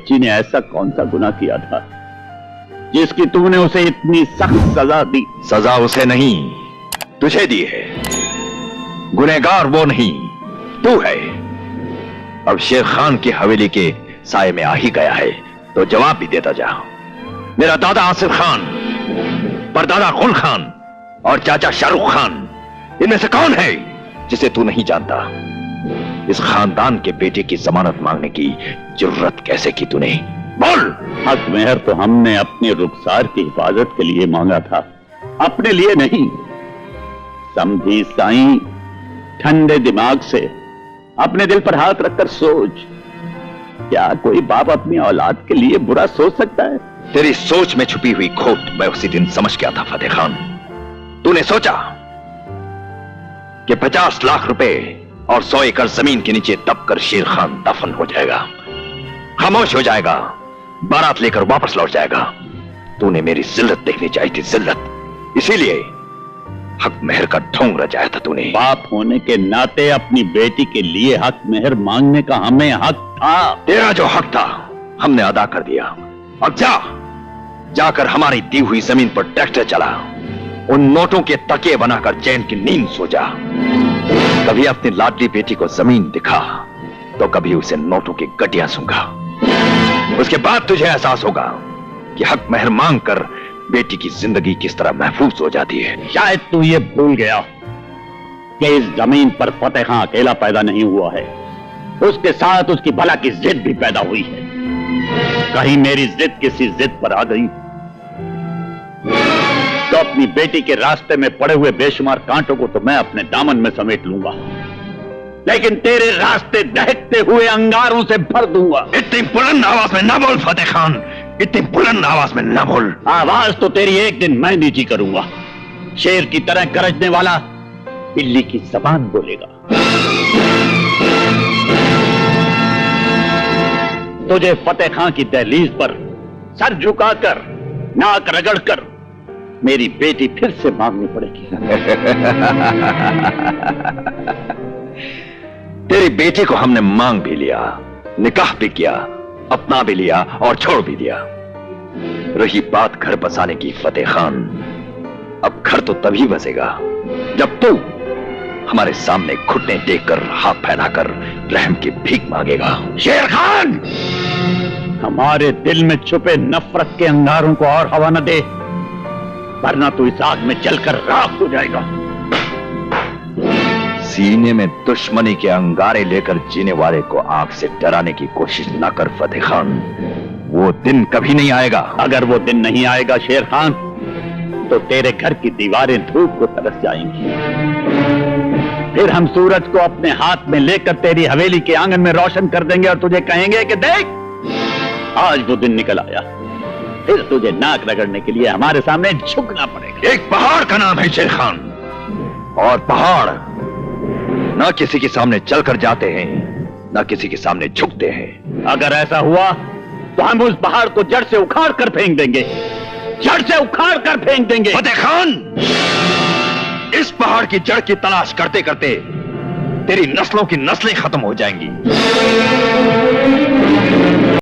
बच्ची ने ऐसा कौन सा गुनाह किया था जिसकी तुमने उसे इतनी सख्त सजा दी? सजा उसे नहीं, तुझे दी है। गुनहगार वो नहीं, तू है। अब शेर खान की हवेली के साए में आ ही गया है तो जवाब भी देता जा। मेरा दादा आसिफ खान, परदादा गुल खान और चाचा शाहरुख खान, इनमें से कौन है जिसे तू नहीं जानता? इस खानदान के बेटे की जमानत मांगने की जरूरत कैसे की तूने? बोल। हक मेहर तो हमने अपने रुखसार की हिफाजत के लिए मांगा था, अपने लिए नहीं। समझी साईं, ठंडे दिमाग से अपने दिल पर हाथ रखकर सोच, क्या कोई बाप अपनी औलाद के लिए बुरा सोच सकता है? तेरी सोच में छुपी हुई खोट मैं उसी दिन समझ गया था फतेह खान। तूने सोचा कि 50 लाख रुपए और 100 एकड़ जमीन के नीचे दबकर शेर खान दफन हो जाएगा, खामोश हो जाएगा, बारात लेकर वापस लौट जाएगा। तूने मेरी जिल्लत देखनी चाहिए थी, जिल्लत। इसीलिए हक मेहर का ढोंग रचाया था तूने। बाप होने के नाते अपनी बेटी के लिए हक मेहर मांगने का हमें हक था। तेरा जो हक था हमने अदा कर दिया। अब जाकर हमारी दी हुई जमीन पर ट्रैक्टर चला, उन नोटों के तकिए बनाकर चैन की नींद सो जा। कभी अपनी लाडली बेटी को जमीन दिखा तो कभी उसे नोटों की गड्डियां सूंघा। उसके बाद तुझे एहसास होगा कि हक मेहर मांग कर बेटी की जिंदगी किस तरह महफूज हो जाती है। शायद तू ये भूल गया कि इस जमीन पर फतेह खां अकेला पैदा नहीं हुआ है, उसके साथ उसकी भला की जिद भी पैदा हुई है। कहीं मेरी जिद किसी जिद पर आ गई तो अपनी बेटी के रास्ते में पड़े हुए बेशुमार कांटों को तो मैं अपने दामन में समेट लूंगा, लेकिन तेरे रास्ते दहकते हुए अंगारों से भर दूंगा। इतनी बुलंद आवाज में ना बोल फतेह खान, इतनी बुलंद आवाज में ना बोल। आवाज तो तेरी एक दिन मैं नीची करूंगा। शेर की तरह गरजने वाला बिल्ली की जबान बोलेगा। तुझे फतेह खां की दहलीज पर सर झुकाकर, नाक रगड़कर मेरी बेटी फिर से मांगनी पड़ेगी। तेरी बेटी को हमने मांग भी लिया, निकाह भी किया, अपना भी लिया और छोड़ भी दिया। रही बात घर बसाने की फतेह खान, अब घर तो तभी बसेगा जब तू हमारे सामने घुटने टेककर हाथ फैलाकर रहम की भीख मांगेगा। शेर खान, हमारे दिल में छुपे नफरत के अंगारों को और हवा न दे, वरना तू इस आग में जलकर राख हो जाएगा। सीने में दुश्मनी के अंगारे लेकर जीने वाले को आग से डराने की कोशिश न कर फतेह खान, वो दिन कभी नहीं आएगा। अगर वो दिन नहीं आएगा शेर खान, तो तेरे घर की दीवारें धूप को तरस जाएंगी। फिर हम सूरज को अपने हाथ में लेकर तेरी हवेली के आंगन में रोशन कर देंगे और तुझे कहेंगे कि देख, आज वो दिन निकल आया। फिर तुझे नाक रगड़ने के लिए हमारे सामने झुकना पड़ेगा। एक पहाड़ का नाम है शेर खान, और पहाड़ ना किसी के सामने चलकर जाते हैं, ना किसी के सामने झुकते हैं। अगर ऐसा हुआ तो हम उस पहाड़ को जड़ से उखाड़ कर फेंक देंगे, जड़ से उखाड़ कर फेंक देंगे। फतेह खान, इस पहाड़ की जड़ की तलाश करते करते तेरी नस्लों की नस्लें खत्म हो जाएंगी।